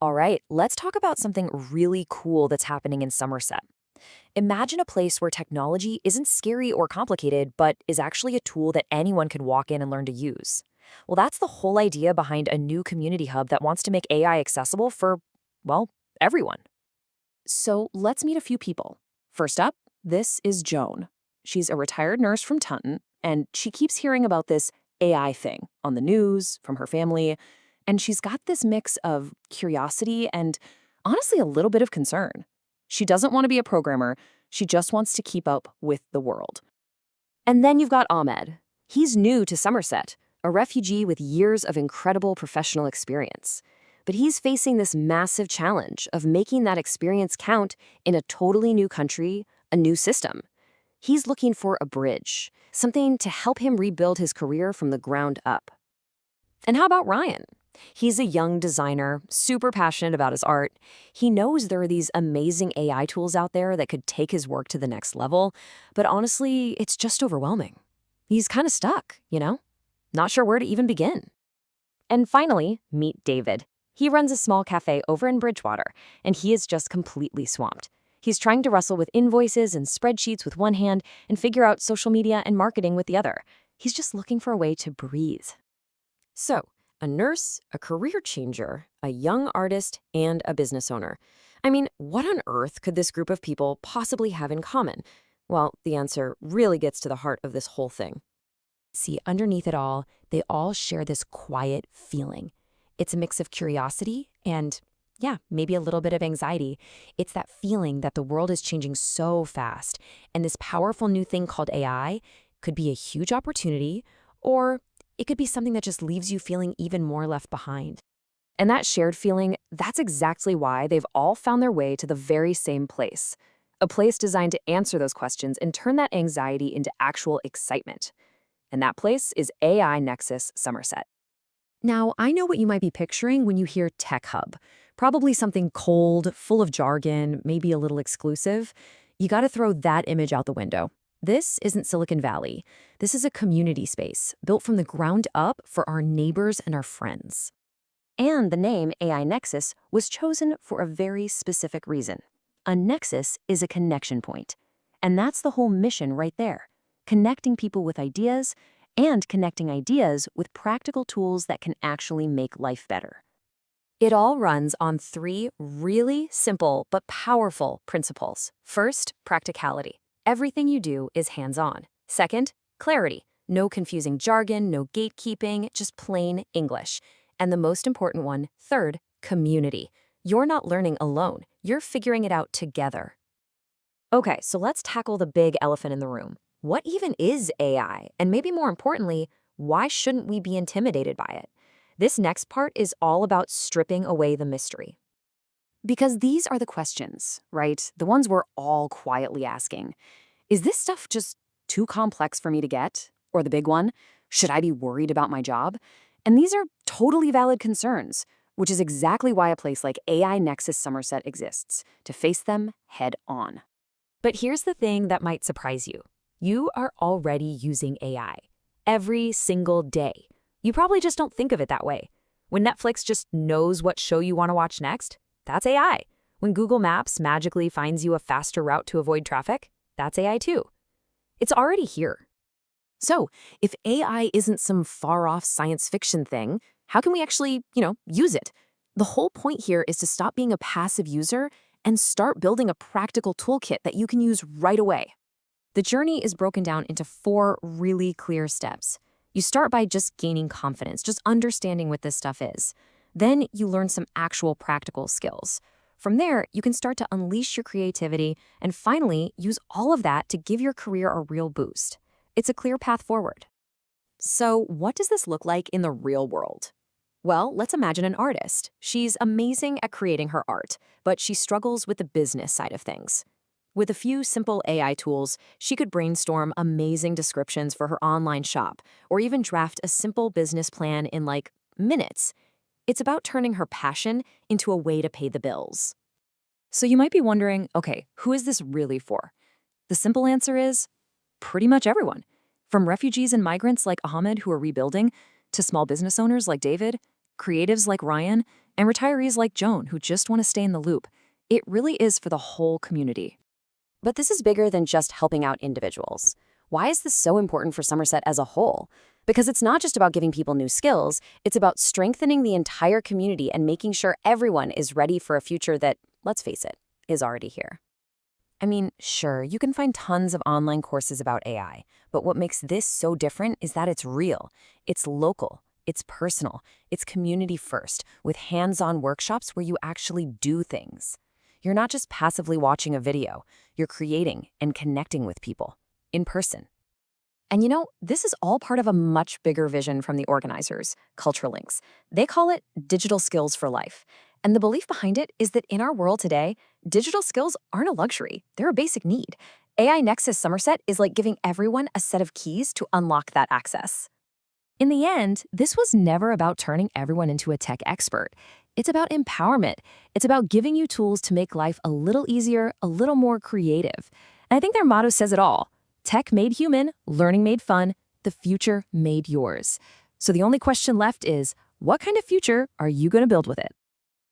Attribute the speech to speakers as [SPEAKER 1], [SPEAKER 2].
[SPEAKER 1] All right, let's talk about something really cool that's happening in Somerset. Imagine a place where technology isn't scary or complicated, but is actually a tool that anyone can walk in and learn to use. Well, that's the whole idea behind a new community hub that wants to make AI accessible for, well, everyone.
[SPEAKER 2] So let's meet a few people. First up, this is Joan. She's a retired nurse from Taunton, and she keeps hearing about this AI thing on the news, from her family, and she's got this mix of curiosity and honestly a little bit of concern. She doesn't want to be a programmer, she just wants to keep up with the world.
[SPEAKER 1] And then you've got Ahmed. He's new to Somerset, a refugee with years of incredible professional experience. But he's facing this massive challenge of making that experience count in a totally new country, a new system. He's looking for a bridge, something to help him rebuild his career from the ground up. And how about Ryan? He's a young designer, super passionate about his art. He knows there are these amazing AI tools out there that could take his work to the next level, but honestly, it's just overwhelming. He's kind of stuck, Not sure where to even begin. And finally, meet David. He runs a small cafe over in Bridgewater, and he is just completely swamped. He's trying to wrestle with invoices and spreadsheets with one hand and figure out social media and marketing with the other. He's just looking for a way to breathe. So, a nurse, a career changer, a young artist, and a business owner. I mean, what on earth could this group of people possibly have in common? Well, the answer really gets to the heart of this whole thing. See, underneath it all, they all share this quiet feeling. It's a mix of curiosity and, yeah, maybe a little bit of anxiety. It's that feeling that the world is changing so fast, and this powerful new thing called AI could be a huge opportunity, or it could be something that just leaves you feeling even more left behind. And that shared feeling, that's exactly why they've all found their way to the very same place. A place designed to answer those questions and turn that anxiety into actual excitement. And that place is AI Nexus Somerset. Now, I know what you might be picturing when you hear Tech Hub. Probably something cold, full of jargon, maybe a little exclusive. You gotta throw that image out the window. This isn't Silicon Valley. This is a community space built from the ground up for our neighbors and our friends. And the name AI Nexus was chosen for a very specific reason. A nexus is a connection point. And that's the whole mission right there. Connecting people with ideas and connecting ideas with practical tools that can actually make life better. It all runs on three really simple but powerful principles. First, practicality. Everything you do is hands-on. Second, clarity. No confusing jargon, no gatekeeping, just plain English. And the most important one, third, community. You're not learning alone. You're figuring it out together. Okay, so let's tackle the big elephant in the room. What even is AI? And maybe more importantly, why shouldn't we be intimidated by it? This next part is all about stripping away the mystery. Because these are the questions, right? The ones we're all quietly asking. Is this stuff just too complex for me to get? Or the big one, should I be worried about my job? And these are totally valid concerns, which is exactly why a place like AI Nexus Somerset exists, to face them head on. But here's the thing that might surprise you. You are already using AI every single day. You probably just don't think of it that way. When Netflix just knows what show you want to watch next, that's AI. When Google Maps magically finds you a faster route to avoid traffic, that's AI too. It's already here. So, if AI isn't some far-off science fiction thing, how can we actually, use it? The whole point here is to stop being a passive user and start building a practical toolkit that you can use right away. The journey is broken down into 4 really clear steps. You start by just gaining confidence, just understanding what this stuff is. Then you learn some actual practical skills. From there, you can start to unleash your creativity and finally use all of that to give your career a real boost. It's a clear path forward. So, what does this look like in the real world? Well, let's imagine an artist. She's amazing at creating her art, but she struggles with the business side of things. With a few simple AI tools, she could brainstorm amazing descriptions for her online shop, or even draft a simple business plan in minutes. It's about turning her passion into a way to pay the bills. So you might be wondering, okay, who is this really for? The simple answer is pretty much everyone. From refugees and migrants like Ahmed who are rebuilding, to small business owners like David, creatives like Ryan,
[SPEAKER 2] and retirees like Joan who just want to stay in the loop. It really is for the whole community.
[SPEAKER 1] But this is bigger than just helping out individuals. Why is this so important for Somerset as a whole? Because it's not just about giving people new skills, it's about strengthening the entire community and making sure everyone is ready for a future that, let's face it, is already here. I mean, sure, you can find tons of online courses about AI, but what makes this so different is that it's real, it's local, it's personal, it's community first, with hands-on workshops where you actually do things. You're not just passively watching a video, you're creating and connecting with people, in person.
[SPEAKER 2] And this is all part of a much bigger vision from the organizers, CultureLinks. They call it digital skills for life. And the belief behind it is that in our world today, digital skills aren't a luxury, they're a basic need. AI Nexus Somerset is like giving everyone a set of keys to unlock that access. In the end, this was never about turning everyone into a tech expert. It's about empowerment. It's about giving you tools to make life a little easier, a little more creative. And I think their motto says it all. Tech made human, learning made fun, the future made yours. So the only question left is, what kind of future are you going to build with it?